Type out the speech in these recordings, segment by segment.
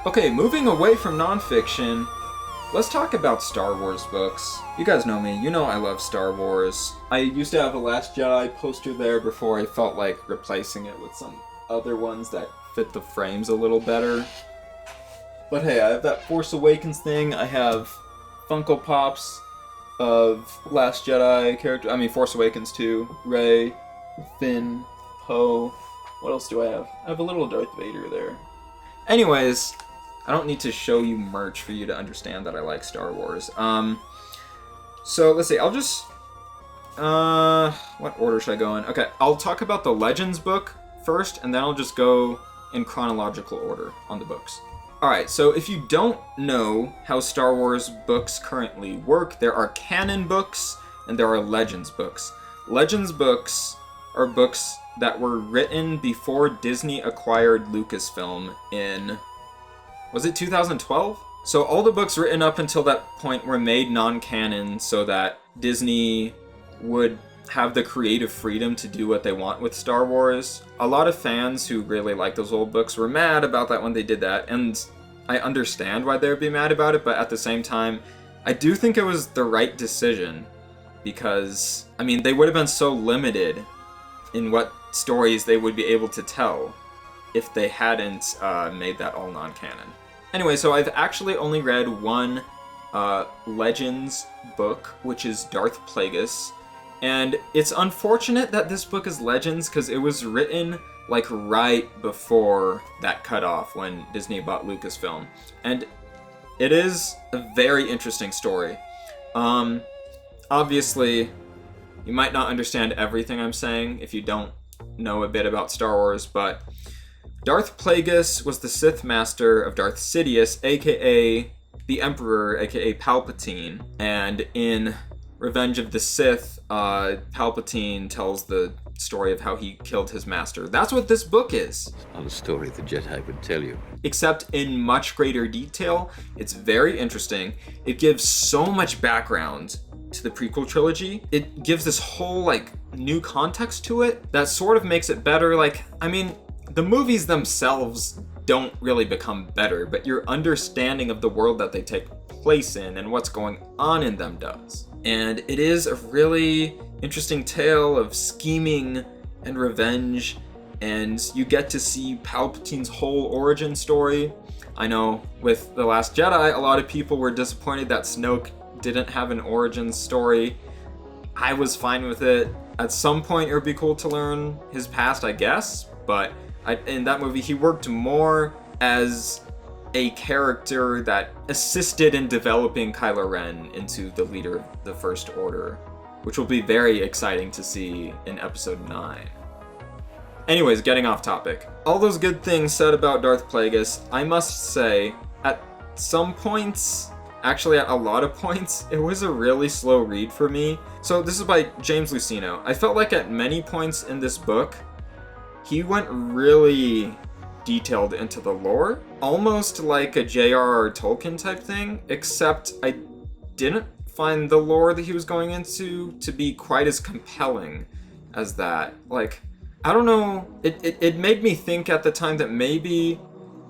Okay, moving away from nonfiction, let's talk about Star Wars books. You guys know me, you know I love Star Wars. I used to have a Last Jedi poster there before I felt like replacing it with some other ones that fit the frames a little better. But hey, I have that Force Awakens thing, I have Funko Pops of Last Jedi characters, Force Awakens 2, Rey, Finn, Poe. What else do I have? I have a little Darth Vader there. Anyways, I don't need to show you merch for you to understand that I like Star Wars. So let's see, I'll just... what order should I go in? Okay, I'll talk about the Legends book first, and then I'll just go in chronological order on the books. Alright, so if you don't know how Star Wars books currently work, there are canon books, and there are Legends books. Legends books are books that were written before Disney acquired Lucasfilm in... was it 2012? So all the books written up until that point were made non-canon so that Disney would have the creative freedom to do what they want with Star Wars. A lot of fans who really like those old books were mad about that when they did that, and I understand why they would be mad about it, but at the same time, I do think it was the right decision, because, they would have been so limited in what stories they would be able to tell if they hadn't made that all non-canon. Anyway, so I've actually only read one Legends book, which is Darth Plagueis. And it's unfortunate that this book is Legends, because it was written right before that cutoff when Disney bought Lucasfilm. And it is a very interesting story. Obviously, you might not understand everything I'm saying if you don't know a bit about Star Wars, but Darth Plagueis was the Sith Master of Darth Sidious, aka the Emperor, aka Palpatine, and in Revenge of the Sith, Palpatine tells the story of how he killed his master. That's what this book is. Not a story the Jedi would tell you. Except in much greater detail. It's very interesting. It gives so much background to the prequel trilogy. It gives this whole, new context to it that sort of makes it better. The movies themselves don't really become better, but your understanding of the world that they take place in and what's going on in them does. And it is a really interesting tale of scheming and revenge, and you get to see Palpatine's whole origin story. I know with The Last Jedi, a lot of people were disappointed that Snoke didn't have an origin story. I was fine with it. At some point, it would be cool to learn his past, I guess, but in that movie, he worked more as a character that assisted in developing Kylo Ren into the leader of the First Order, which will be very exciting to see in Episode 9. Anyways, getting off topic. All those good things said about Darth Plagueis, I must say, at some points, actually at a lot of points, it was a really slow read for me. So this is by James Luceno. I felt like at many points in this book, he went really detailed into the lore, almost like a J.R.R. Tolkien type thing, except I didn't find the lore that he was going into to be quite as compelling as that. I don't know, it made me think at the time that maybe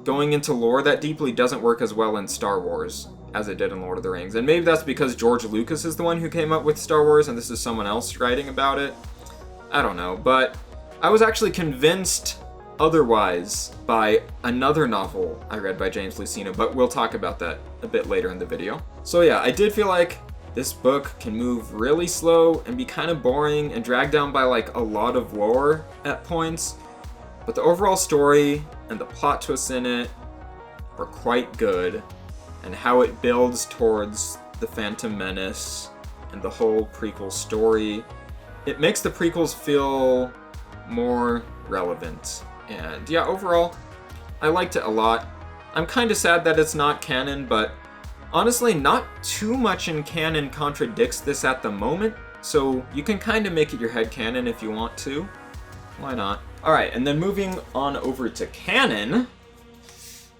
going into lore that deeply doesn't work as well in Star Wars as it did in Lord of the Rings, and maybe that's because George Lucas is the one who came up with Star Wars and this is someone else writing about it. I don't know, but I was actually convinced otherwise by another novel I read by James Luceno, but we'll talk about that a bit later in the video. So yeah, I did feel like this book can move really slow and be kind of boring and dragged down by a lot of lore at points, but the overall story and the plot twists in it were quite good, and how it builds towards the Phantom Menace and the whole prequel story, it makes the prequels feel more relevant. And yeah, overall, I liked it a lot. I'm kind of sad that it's not canon, but honestly, not too much in canon contradicts this at the moment, so you can kind of make it your headcanon if you want to. Why not? Alright, and then moving on over to canon,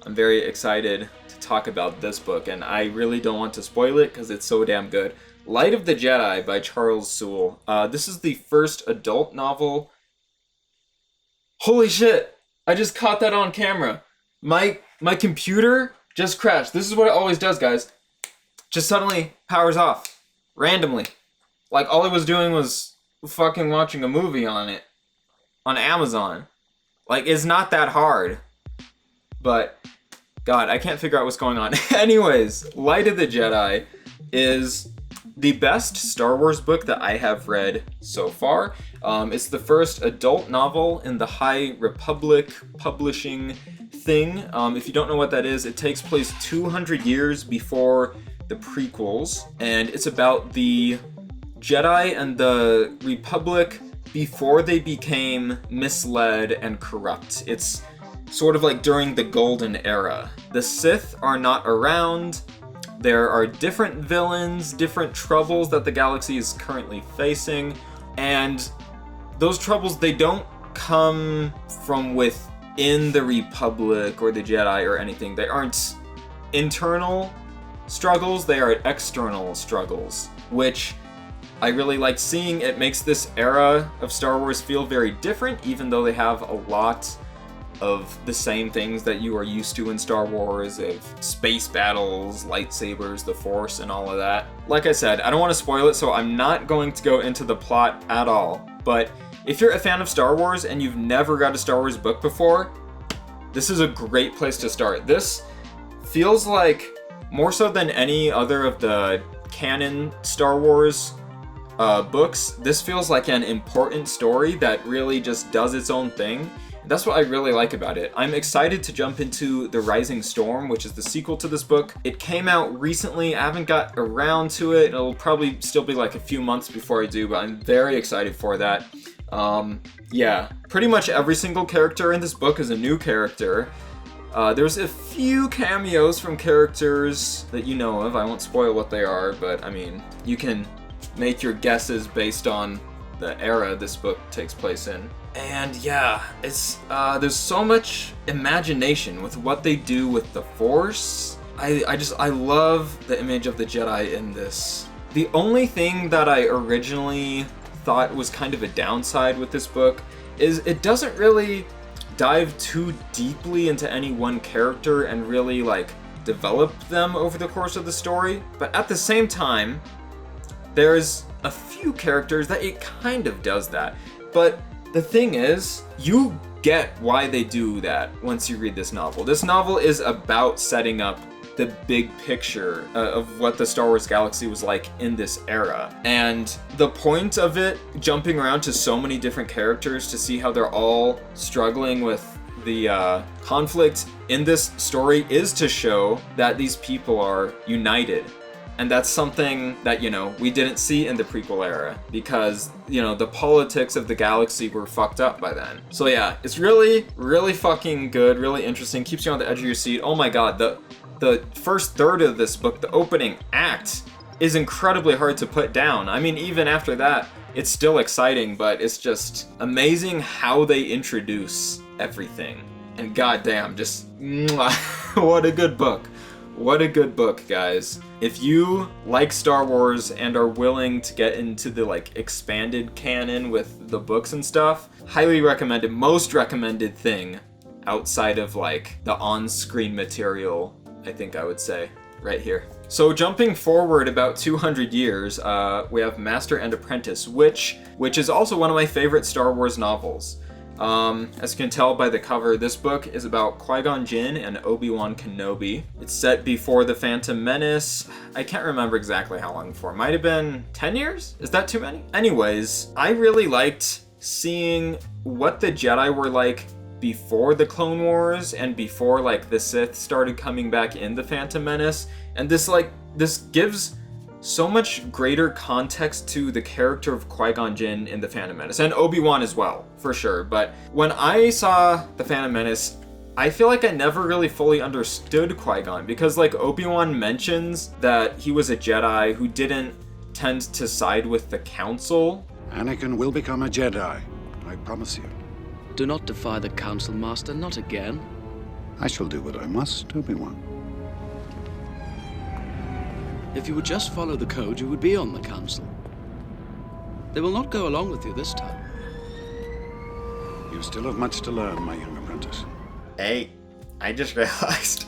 I'm very excited to talk about this book, and I really don't want to spoil it because it's so damn good. Light of the Jedi by Charles Soule. This is the first adult novel. Holy shit! I just caught that on camera. My computer just crashed. This is what it always does, guys. Just suddenly powers off. Randomly. Like, all I was doing was fucking watching a movie on it. On Amazon. Like, it's not that hard. But, God, I can't figure out what's going on. Anyways, Light of the Jedi is the best Star Wars book that I have read so far. It's the first adult novel in the High Republic publishing thing. If you don't know what that is, it takes place 200 years before the prequels, and it's about the Jedi and the Republic before they became misled and corrupt. It's sort of like during the Golden Era. The Sith are not around. There are different villains, different troubles that the galaxy is currently facing, and those troubles, they don't come from within the Republic or the Jedi or anything. They aren't internal struggles, they are external struggles, which I really like seeing. It makes this era of Star Wars feel very different, even though they have a lot of the same things that you are used to in Star Wars, of space battles, lightsabers, the Force, and all of that. Like I said, I don't want to spoil it, so I'm not going to go into the plot at all. But if you're a fan of Star Wars and you've never read a Star Wars book before, this is a great place to start. This feels like, more so than any other of the canon Star Wars books, this feels like an important story that really just does its own thing. That's what I really like about it. I'm excited to jump into The Rising Storm, which is the sequel to this book. It came out recently. I haven't got around to it. It'll probably still be like a few months before I do, but I'm very excited for that. Yeah, pretty much every single character in this book is a new character. There's a few cameos from characters that you know of. I won't spoil what they are, but I mean, you can make your guesses based on the era this book takes place in. And yeah, it's there's so much imagination with what they do with the Force. I love the image of the Jedi in this. The only thing that I originally thought was kind of a downside with this book is it doesn't really dive too deeply into any one character and really like develop them over the course of the story. But at the same time, there's a few characters that it kind of does that. But the thing is, you get why they do that once you read this novel. This novel is about setting up the big picture of what the Star Wars galaxy was like in this era. And the point of it, jumping around to so many different characters to see how they're all struggling with the conflict in this story, is to show that these people are united. And that's something that, you know, we didn't see in the prequel era because, you know, the politics of the galaxy were fucked up by then. So yeah, it's really, really fucking good, really interesting, keeps you on the edge of your seat. Oh my god, the first third of this book, the opening act, is incredibly hard to put down. I mean, even after that, it's still exciting, but it's just amazing how they introduce everything. And goddamn, just, what a good book. What a good book, guys. If you like Star Wars and are willing to get into the like expanded canon with the books and stuff, highly recommended, most recommended thing outside of like the on-screen material, I think I would say, right here. So jumping forward about 200 years, we have Master and Apprentice, which is also one of my favorite Star Wars novels. As you can tell by the cover, this book is about Qui-Gon Jinn and Obi-Wan Kenobi. It's set before The Phantom Menace. I can't remember exactly how long before. Might have been 10 years? Is that too many? Anyways, I really liked seeing what the Jedi were like before the Clone Wars and before like the Sith started coming back in The Phantom Menace. And this gives so much greater context to the character of Qui-Gon Jinn in The Phantom Menace, and Obi-Wan as well, for sure. But when I saw The Phantom Menace, I feel like I never really fully understood Qui-Gon, because like Obi-Wan mentions that he was a Jedi who didn't tend to side with the Council. Anakin will become a Jedi, I promise you. Do not defy the Council, Master, not again. I shall do what I must, Obi-Wan. If you would just follow the code, you would be on the Council. They will not go along with you this time. You still have much to learn, my young apprentice. Hey, I just realized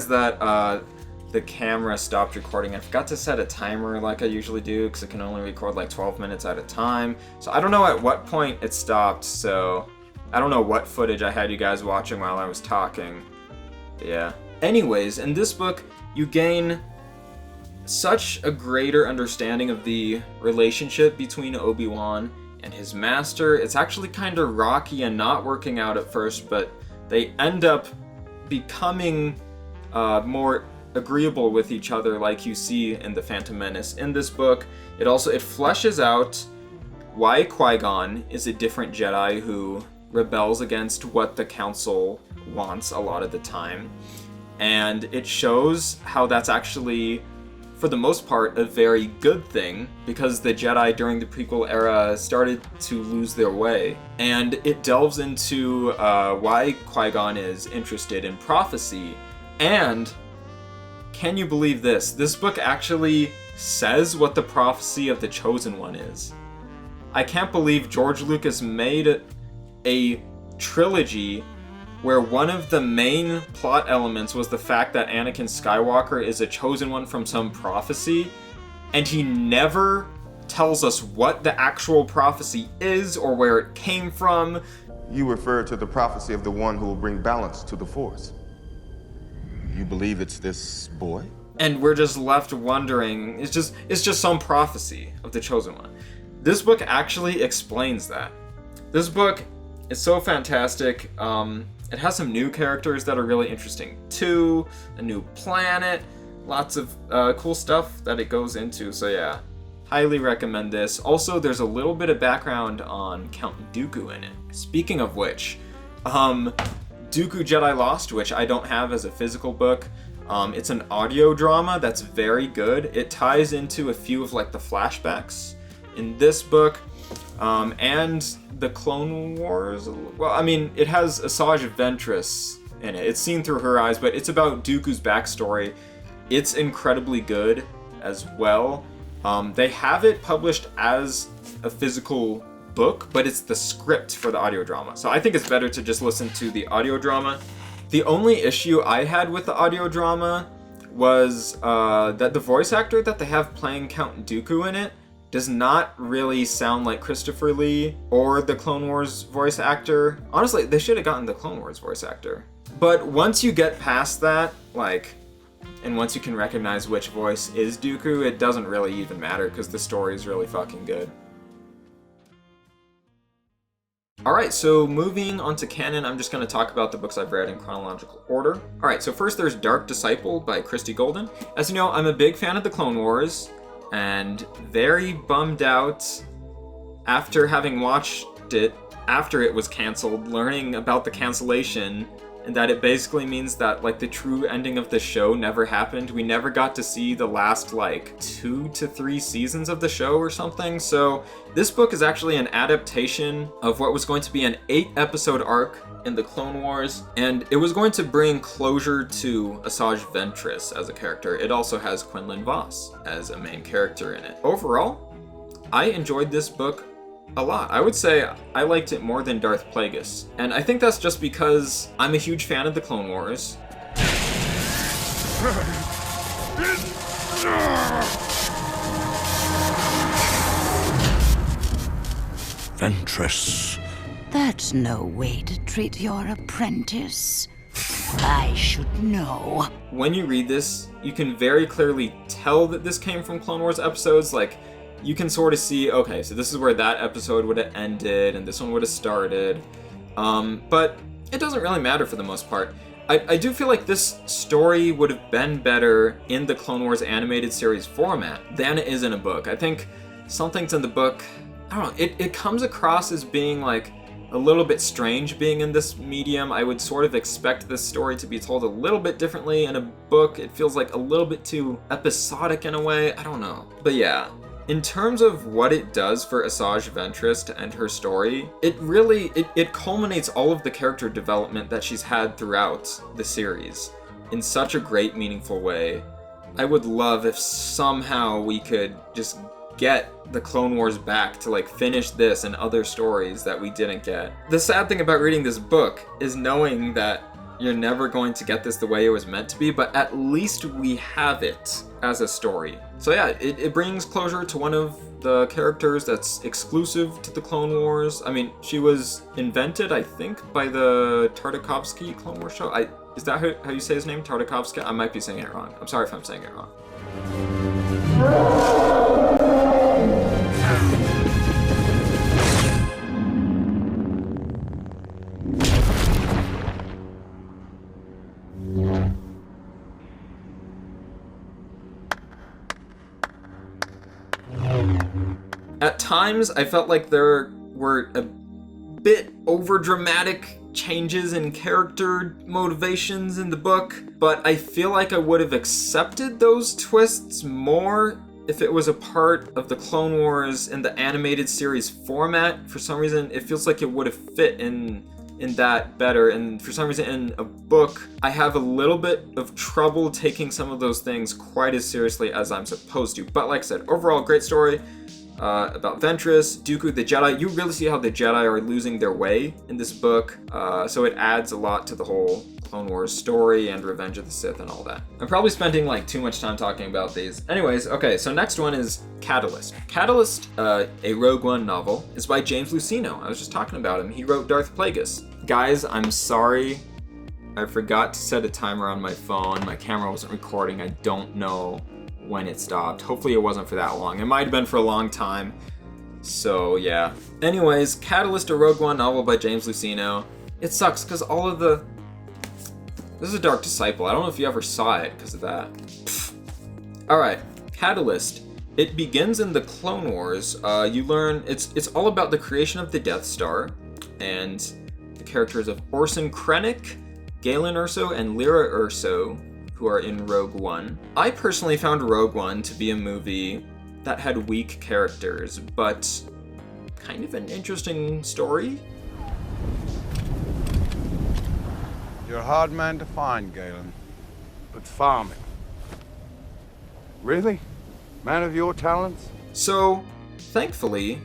that the camera stopped recording. I forgot to set a timer like I usually do because it can only record like 12 minutes at a time. So I don't know at what point it stopped, so I don't know what footage I had you guys watching while I was talking. But yeah. Anyways, in this book, you gain such a greater understanding of the relationship between Obi-Wan and his master. It's actually kind of rocky and not working out at first, but they end up becoming more agreeable with each other, like you see in The Phantom Menace. In this book, it fleshes out why Qui-Gon is a different Jedi who rebels against what the Council wants a lot of the time. And it shows how that's actually, for the most part, a very good thing, because the Jedi during the prequel era started to lose their way. And it delves into why Qui-Gon is interested in prophecy. And can you believe this? This book actually says what the prophecy of the Chosen One is. I can't believe George Lucas made a trilogy where one of the main plot elements was the fact that Anakin Skywalker is a Chosen One from some prophecy, and he never tells us what the actual prophecy is or where it came from. You refer to the prophecy of the one who will bring balance to the Force. You believe it's this boy? And we're just left wondering, it's just some prophecy of the Chosen One. This book actually explains that. This book is so fantastic. It has some new characters that are really interesting too, a new planet, lots of cool stuff that it goes into, so yeah. Highly recommend this. Also, there's a little bit of background on Count Dooku in it. Speaking of which, Dooku Jedi Lost, which I don't have as a physical book. It's an audio drama that's very good. It ties into a few of like the flashbacks in this book, and the Clone Wars. Well, I mean, it has Asajj Ventress in it. It's seen through her eyes, but it's about Dooku's backstory. It's incredibly good as well. They have it published as a physical book, but it's the script for the audio drama. So I think it's better to just listen to the audio drama. The only issue I had with the audio drama was that the voice actor that they have playing Count Dooku in it does not really sound like Christopher Lee or the Clone Wars voice actor. Honestly, they should have gotten the Clone Wars voice actor. But once you get past that, and once you can recognize which voice is Dooku, it doesn't really even matter because the story is really fucking good. Alright, so moving on to canon, I'm just going to talk about the books I've read in chronological order. Alright, so first there's Dark Disciple by Christy Golden. As you know, I'm a big fan of the Clone Wars, and very bummed out after having watched it after it was canceled, learning about the cancellation, and that it basically means that the true ending of the show never happened. We never got to see the last 2 to 3 seasons of the show or something. So this book is actually an adaptation of what was going to be an 8-episode arc in the Clone Wars, and it was going to bring closure to Asajj Ventress as a character. It also has Quinlan Vos as a main character in it. Overall, I enjoyed this book a lot. I would say I liked it more than Darth Plagueis. And I think that's just because I'm a huge fan of the Clone Wars. Ventress. That's no way to treat your apprentice. I should know. When you read this, you can very clearly tell that this came from Clone Wars episodes. You can sort of see, okay, so this is where that episode would have ended and this one would have started. But it doesn't really matter for the most part. I do feel like this story would have been better in the Clone Wars animated series format than it is in a book. I think some things in the book, I don't know, it comes across as being a little bit strange being in this medium. I would sort of expect this story to be told a little bit differently. In a book, it feels a little bit too episodic in a way. I don't know. But yeah. In terms of what it does for Asajj Ventress to end her story, it culminates all of the character development that she's had throughout the series in such a great, meaningful way. I would love if somehow we could just get the Clone Wars back to finish this and other stories that we didn't get. The sad thing about reading this book is knowing that you're never going to get this the way it was meant to be, but at least we have it as a story. So yeah, it brings closure to one of the characters that's exclusive to the Clone Wars. I mean, she was invented, I think, by the Tartakovsky Clone Wars show. Is that how you say his name? Tartakovsky? I might be saying it wrong. I'm sorry if I'm saying it wrong. At times, I felt like there were a bit over-dramatic changes in character motivations in the book, but I feel like I would have accepted those twists more if it was a part of the Clone Wars in the animated series format. For some reason, it feels like it would have fit in that better, and for some reason in a book, I have a little bit of trouble taking some of those things quite as seriously as I'm supposed to. But like I said, overall, great story. About Ventress, Dooku, the Jedi. You really see how the Jedi are losing their way in this book, so it adds a lot to the whole Clone Wars story and Revenge of the Sith and all that. I'm probably spending like too much time talking about these. Anyways, okay, so next one is Catalyst. Catalyst, a Rogue One novel, is by James Luceno. I was just talking about him. He wrote Darth Plagueis. Guys, I'm sorry. I forgot to set a timer on my phone. My camera wasn't recording. I don't know when it stopped. Hopefully it wasn't for that long. It might have been for a long time. So yeah. Anyways, Catalyst, a Rogue One novel by James Luceno. It sucks because all of the... This is a Dark Disciple. I don't know if you ever saw it because of that. Alright, Catalyst. It begins in the Clone Wars. You learn... It's all about the creation of the Death Star and the characters of Orson Krennic, Galen Erso, and Lyra Erso, who are in Rogue One. I personally found Rogue One to be a movie that had weak characters, but kind of an interesting story. You're a hard man to find, Galen. But farming. Really? Man of your talents? So, thankfully,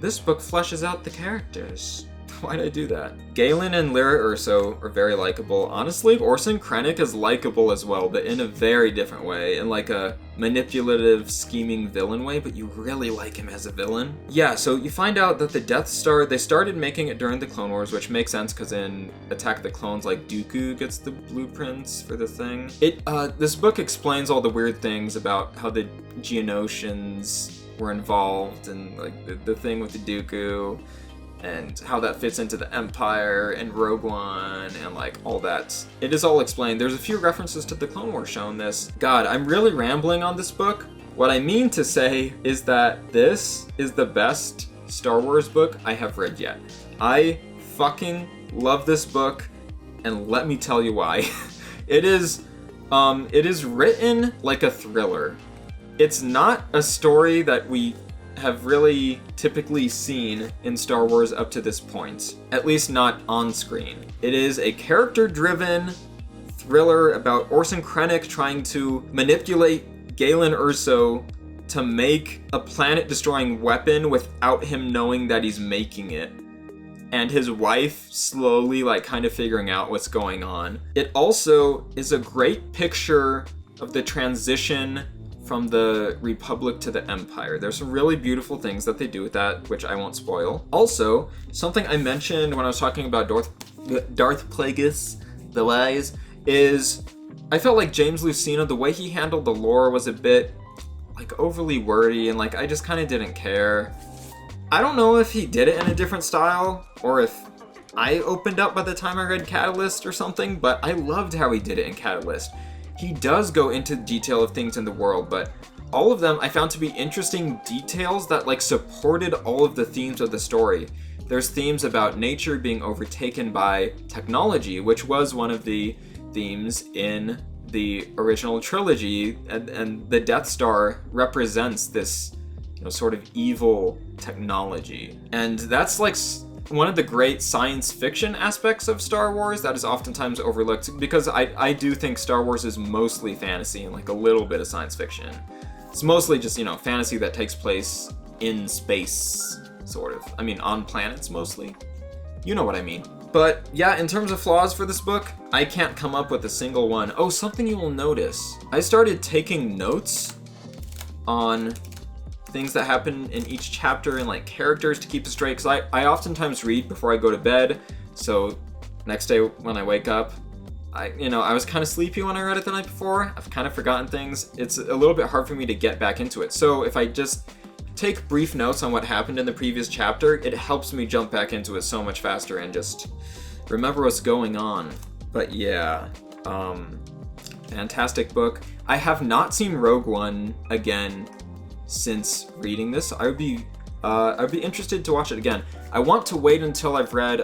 this book fleshes out the characters. Why'd I do that? Galen and Lyra Erso are very likable. Honestly, Orson Krennic is likable as well, but in a very different way. In like a manipulative, scheming villain way, but you really like him as a villain. Yeah, so you find out that the Death Star, they started making it during the Clone Wars, which makes sense because in Attack of the Clones, like Dooku gets the blueprints for the thing. This book explains all the weird things about how the Geonosians were involved and like the thing with the Dooku, and how that fits into the Empire and Rogue One and like all that. It is all explained. There's a few references to the Clone Wars shown in this. God, I'm really rambling on this book. What I mean to say is that this is the best Star Wars book I have read yet. I fucking love this book, and let me tell you why. It is written like a thriller. It's not a story that we have really typically seen in Star Wars up to this point, at least not on screen. It is a character-driven thriller about Orson Krennic trying to manipulate Galen Erso to make a planet-destroying weapon without him knowing that he's making it, and his wife slowly like kind of figuring out what's going on. It also is a great picture of the transition from the Republic to the Empire. There's some really beautiful things that they do with that, which I won't spoil. Also, something I mentioned when I was talking about Darth Plagueis, the Wise, is I felt like James Luceno, the way he handled the lore was a bit like overly wordy, and like I just kind of didn't care. I don't know if he did it in a different style or if I opened up by the time I read Catalyst or something, but I loved how he did it in Catalyst. He does go into detail of things in the world, but all of them I found to be interesting details that like supported all of the themes of the story. There's themes about nature being overtaken by technology, which was one of the themes in the original trilogy, and the Death Star represents this, you know, sort of evil technology. And that's like one of the great science fiction aspects of Star Wars that is oftentimes overlooked, because I do think Star Wars is mostly fantasy and like a little bit of science fiction. It's mostly just, you know, fantasy that takes place in space, sort of. I mean, on planets mostly. You know what I mean. But yeah, in terms of flaws for this book, I can't come up with a single one. Oh, something you will notice. I started taking notes on things that happen in each chapter and like characters to keep it straight, because I oftentimes read before I go to bed, so next day when I wake up, I was kind of sleepy when I read it the night before. I've kind of forgotten things. It's a little bit hard for me to get back into it. So if I just take brief notes on what happened in the previous chapter, it helps me jump back into it so much faster and just remember what's going on. But yeah, fantastic book. I have not seen Rogue One again since reading this. I'd be interested to watch it again. I want to wait until I've read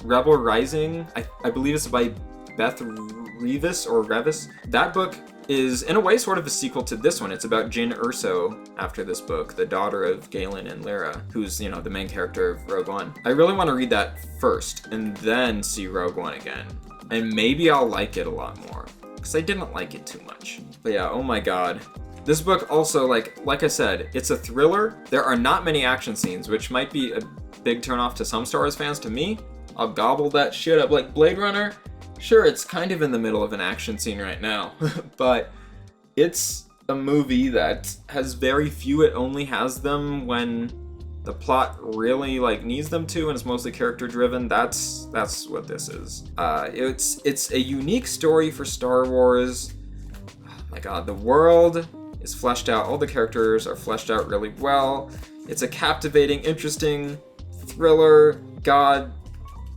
Rebel Rising. I believe it's by Beth Revis. That book is in a way sort of a sequel to this one. It's about Jyn Erso after this book, the daughter of Galen and Lyra, who's, the main character of Rogue One. I really want to read that first and then see Rogue One again. And maybe I'll like it a lot more, because I didn't like it too much. But yeah, oh my god. This book also, like I said, it's a thriller. There are not many action scenes, which might be a big turnoff to some Star Wars fans. To me, I'll gobble that shit up like Blade Runner. Sure, it's kind of in the middle of an action scene right now, but it's a movie that has very few. It only has them when the plot really needs them to, and it's mostly character driven. That's what this is. It's a unique story for Star Wars. Oh my god, the world is fleshed out. All the characters are fleshed out really well. It's a captivating, interesting thriller. God,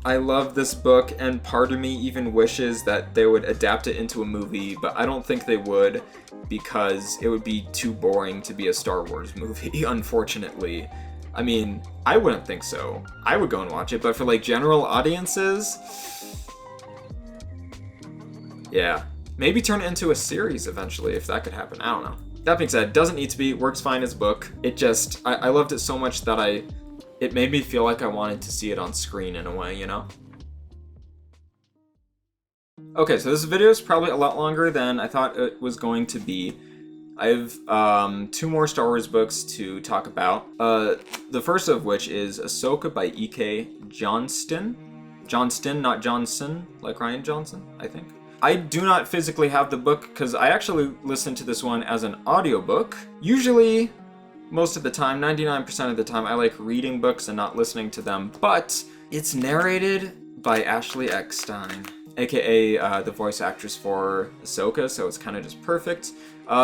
I love this book, and part of me even wishes that they would adapt it into a movie, but I don't think they would, because it would be too boring to be a Star Wars movie, unfortunately. I mean, I wouldn't think so. I would go and watch it, but for general audiences, yeah. Maybe turn it into a series eventually, if that could happen. I don't know. That being said, doesn't need to be, works fine as a book. It just, I loved it so much that it made me feel like I wanted to see it on screen in a way, Okay, so this video is probably a lot longer than I thought it was going to be. I have 2 more Star Wars books to talk about. The first of which is Ahsoka by E.K. Johnston. Johnston, not Johnson, like Ryan Johnson, I think. I do not physically have the book because I actually listened to this one as an audiobook. Usually, most of the time, 99% of the time, I like reading books and not listening to them, but it's narrated by Ashley Eckstein, aka the voice actress for Ahsoka, so it's kind of just perfect.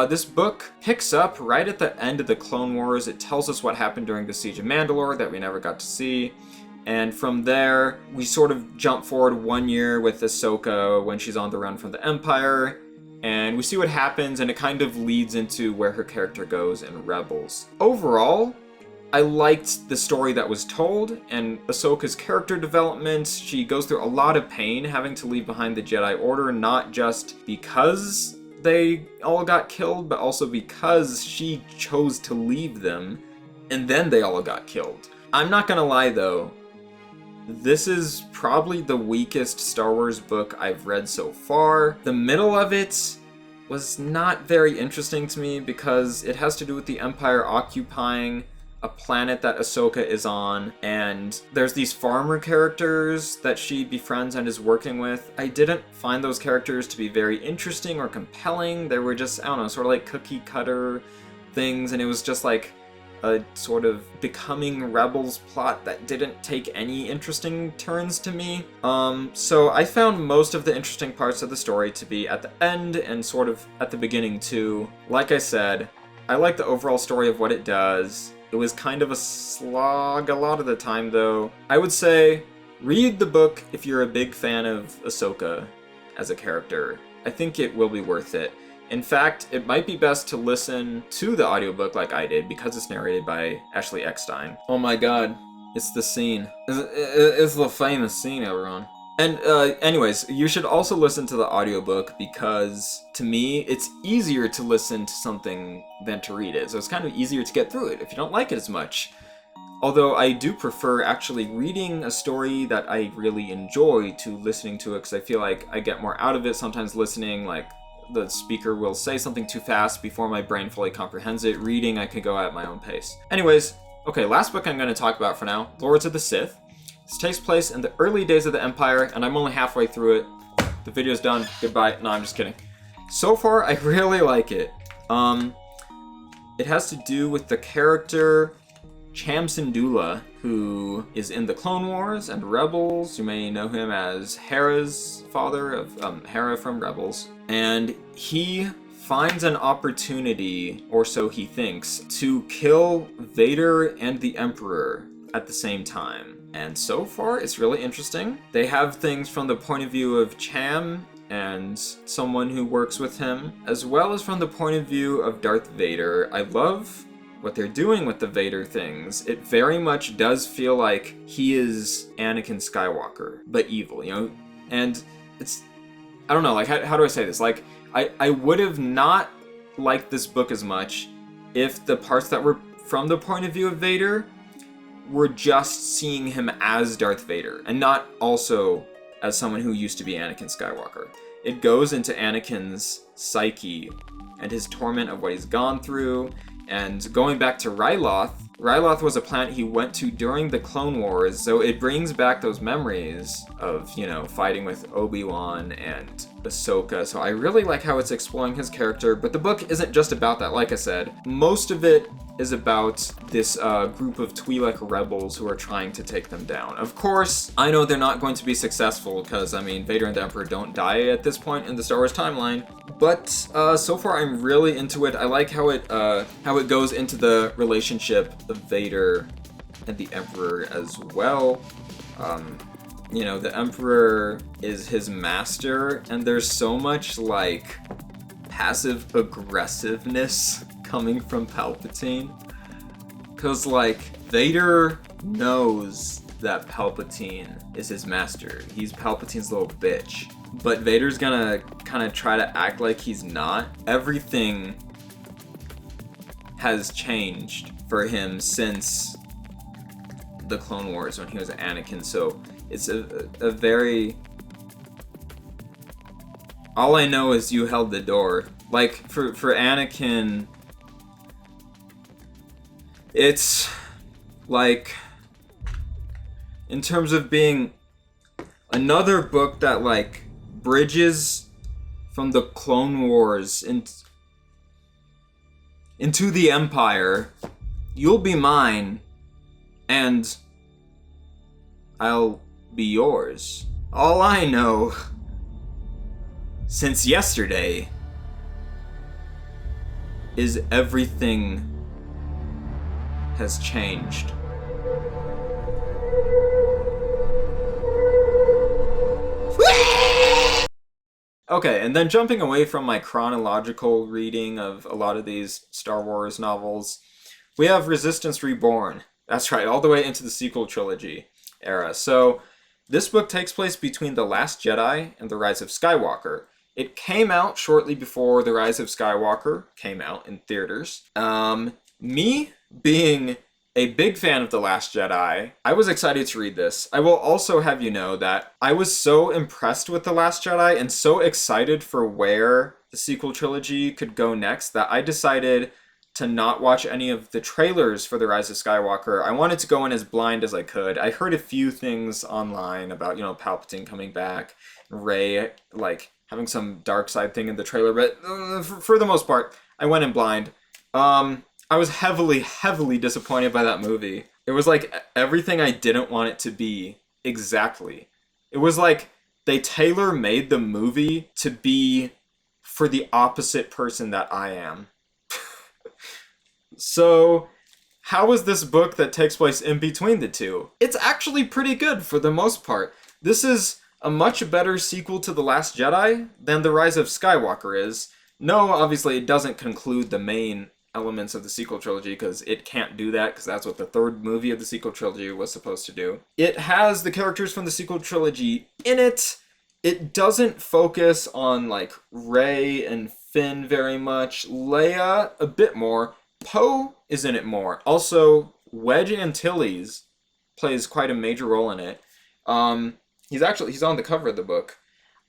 This book picks up right at the end of the Clone Wars. It tells us what happened during the Siege of Mandalore that we never got to see. And from there, we sort of jump forward 1 year with Ahsoka when she's on the run from the Empire. And we see what happens, and it kind of leads into where her character goes in Rebels. Overall, I liked the story that was told, and Ahsoka's character development. She goes through a lot of pain having to leave behind the Jedi Order, not just because they all got killed, but also because she chose to leave them, and then they all got killed. I'm not gonna lie though, this is probably the weakest Star Wars book I've read so far. The middle of it was not very interesting to me because it has to do with the Empire occupying a planet that Ahsoka is on, and there's these farmer characters that she befriends and is working with. I didn't find those characters to be very interesting or compelling. They were just, I don't know, sort of like cookie cutter things, and it was just like a sort of becoming rebels plot that didn't take any interesting turns to me. So I found most of the interesting parts of the story to be at the end and sort of at the beginning too. Like I said, I like the overall story of what it does. It was kind of a slog a lot of the time though. I would say read the book if you're a big fan of Ahsoka as a character. I think it will be worth it. In fact, it might be best to listen to the audiobook like I did because it's narrated by Ashley Eckstein. Oh my god, it's the scene. It's the famous scene, everyone. And anyways, you should also listen to the audiobook because, to me, it's easier to listen to something than to read it. So it's kind of easier to get through it if you don't like it as much. Although I do prefer actually reading a story that I really enjoy to listening to it because I feel like I get more out of it. Sometimes listening, like, the speaker will say something too fast before my brain fully comprehends it. Reading, I can go at my own pace. Anyways, okay, last book I'm going to talk about for now, Lords of the Sith. This takes place in the early days of the Empire, and I'm only halfway through it. The video's done. Goodbye. No, I'm just kidding. So far, I really like it. It has to do with the character Cham Syndulla, who is in the Clone Wars and Rebels. You may know him as Hera's father of Hera from Rebels. And he finds an opportunity, or so he thinks, to kill Vader and the Emperor at the same time. And so far, it's really interesting. They have things from the point of view of Cham and someone who works with him, as well as from the point of view of Darth Vader. I love what they're doing with the Vader things. It very much does feel like he is Anakin Skywalker, but evil, you know? And it's, I don't know, like, how do I say this? Like, I would have not liked this book as much if the parts that were from the point of view of Vader were just seeing him as Darth Vader, and not also as someone who used to be Anakin Skywalker. It goes into Anakin's psyche and his torment of what he's gone through, and going back to Ryloth. Ryloth was a planet he went to during the Clone Wars, so it brings back those memories of, you know, fighting with Obi-Wan and Ahsoka. So I really like how it's exploring his character, but the book isn't just about that, like I said. Most of it is about this group of Twi'lek rebels who are trying to take them down. Of course, I know they're not going to be successful because, I mean, Vader and the Emperor don't die at this point in the Star Wars timeline. But so far, I'm really into it. I like how it goes into the relationship of Vader and the Emperor as well. You know, the Emperor is his master, and there's so much, like, passive aggressiveness coming from Palpatine. Because, like, Vader knows that Palpatine is his master. He's Palpatine's little bitch. But Vader's gonna kind of try to act like he's not. Everything has changed for him since the Clone Wars when he was Anakin, so it's a very... All I know is you held the door. Like, for Anakin, it's like, in terms of being another book that, like, bridges from the Clone Wars into the Empire. You'll be mine, and I'll be yours. All I know, since yesterday, is everything has changed. Okay, and then jumping away from my chronological reading of a lot of these Star Wars novels, we have Resistance Reborn. That's right, all the way into the sequel trilogy era. So, this book takes place between The Last Jedi and The Rise of Skywalker. It came out shortly before The Rise of Skywalker came out in theaters. Me being a big fan of The Last Jedi, I was excited to read this. I will also have you know that I was so impressed with The Last Jedi and so excited for where the sequel trilogy could go next that I decided to not watch any of the trailers for The Rise of Skywalker. I wanted to go in as blind as I could. I heard a few things online about, you know, Palpatine coming back, Rey, like, having some dark side thing in the trailer, but for the most part, I went in blind. I was heavily disappointed by that movie. It was like everything I didn't want it to be, exactly. It was like they tailor-made the movie to be for the opposite person that I am. So, how is this book that takes place in between the two? It's actually pretty good for the most part. This is a much better sequel to The Last Jedi than The Rise of Skywalker is. No, obviously it doesn't conclude the main elements of the sequel trilogy because it can't do that because that's what the third movie of the sequel trilogy was supposed to do. It has the characters from the sequel trilogy in it. It doesn't focus on, like, Rey and Finn very much. Leia a bit more. Poe is in it more. Also, Wedge Antilles plays quite a major role in it. He's on the cover of the book.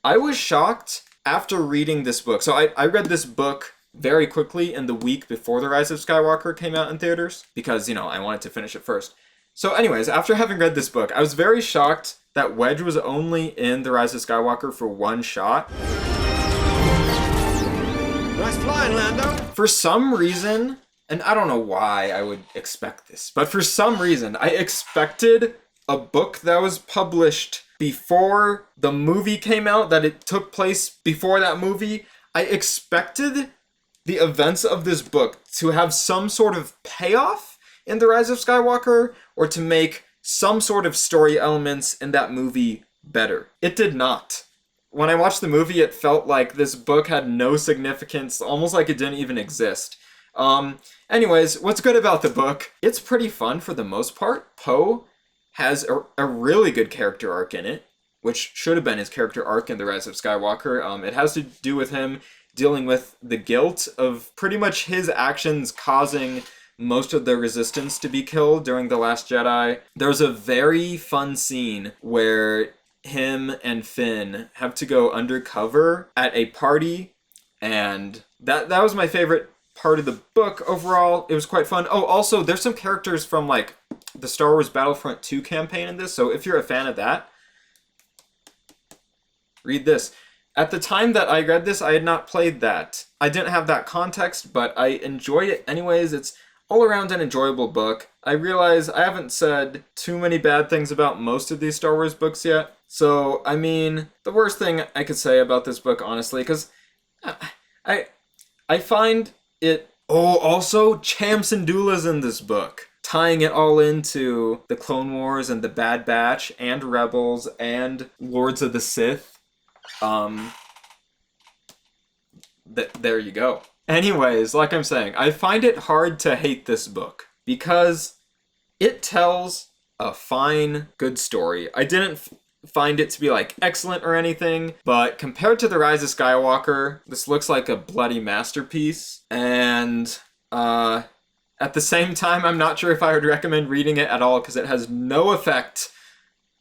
I was shocked after reading this book. So I read this book very quickly in the week before The Rise of Skywalker came out in theaters because, you know, I wanted to finish it first. So anyways, after having read this book, I was very shocked that Wedge was only in The Rise of Skywalker for one shot. Nice flying, Lando. For some reason, and I don't know why I would expect this, but for some reason, I expected a book that was published before the movie came out, that it took place before that movie. I expected the events of this book to have some sort of payoff in The Rise of Skywalker, or to make some sort of story elements in that movie better. It did not. When I watched the movie, it felt like this book had no significance, almost like it didn't even exist. Anyways, what's good about the book? It's pretty fun for the most part. Poe has a really good character arc in it, which should have been his character arc in The Rise of Skywalker. It has to do with him dealing with the guilt of pretty much his actions causing most of the resistance to be killed during The Last Jedi. There's a very fun scene where him and Finn have to go undercover at a party, and that was my favorite part of the book overall. It was quite fun. Oh, also, there's some characters from, like, the Star Wars Battlefront 2 campaign in this, so if you're a fan of that, read this. At the time that I read this, I had not played that. I didn't have that context, but I enjoyed it anyways. It's all around an enjoyable book. I realize I haven't said too many bad things about most of these Star Wars books yet. So, I mean, the worst thing I could say about this book, honestly, because I find it... Oh, also, Champs and Doulas in this book. Tying it all into the Clone Wars and the Bad Batch and Rebels and Lords of the Sith. There you go. Anyways, like I'm saying, I find it hard to hate this book because it tells a fine, good story. I didn't find it to be like excellent or anything, but compared to The Rise of Skywalker, this looks like a bloody masterpiece. And at the same time, I'm not sure if I would recommend reading it at all because it has no effect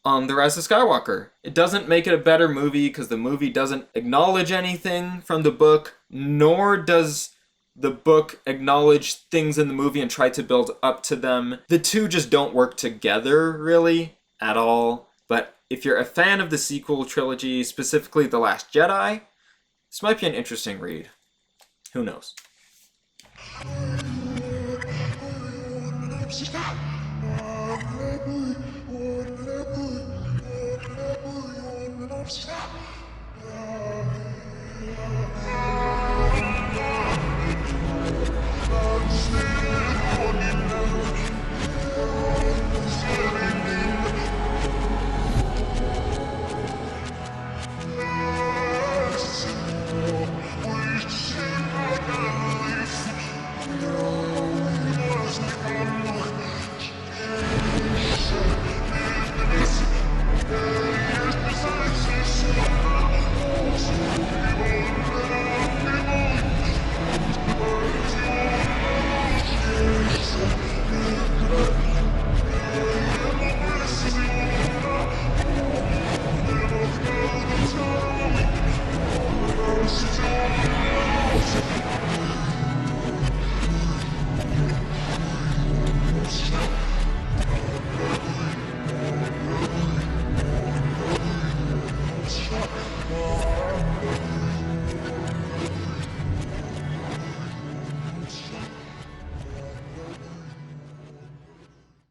on The Rise of Skywalker. It doesn't make it a better movie because the movie doesn't acknowledge anything from the book, nor does the book acknowledge things in the movie and try to build up to them. The two just don't work together, really, at all. But if you're a fan of the sequel trilogy, specifically The Last Jedi, this might be an interesting read. Who knows?